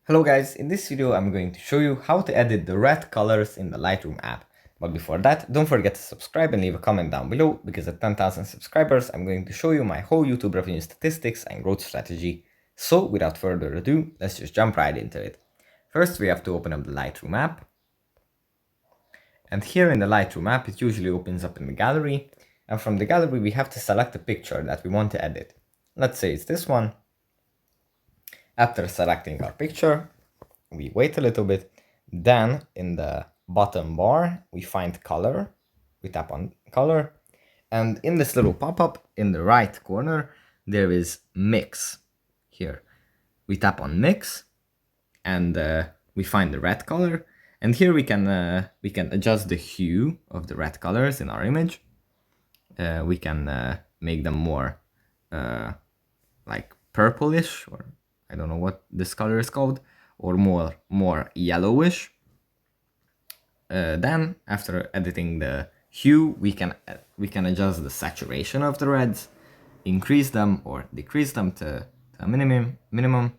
Hello guys, in this video I'm going to show you how to edit the red colors in the Lightroom app. But before that, don't forget to subscribe and leave a comment down below, because at 10,000 subscribers I'm going to show you my whole YouTube revenue statistics and growth strategy. So without further ado, let's just jump right into it. First we have to open up the Lightroom app. And here in the Lightroom app it usually opens up in the gallery. And from the gallery we have to select a picture that we want to edit. Let's say it's this one. After selecting our picture, we wait a little bit. Then in the bottom bar, we find color. We tap on color. And in this little pop-up in the right corner, there is mix here. We tap on mix and we find the red color. And here we can adjust the hue of the red colors in our image. We can make them more like purplish, or I don't know what this color is called, or more yellowish. Then after editing the hue, we can adjust the saturation of the reds, increase them or decrease them to a minimum,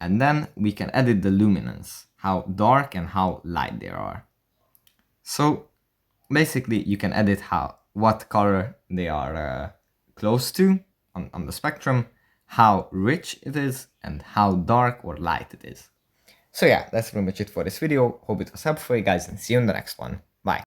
and then we can edit the luminance, how dark and how light they are. So basically you can edit what color they are close to on the spectrum, how rich it is, and how dark or light it is. So yeah, that's pretty much it for this video. Hope it was helpful for you guys, and see you in the next one. Bye.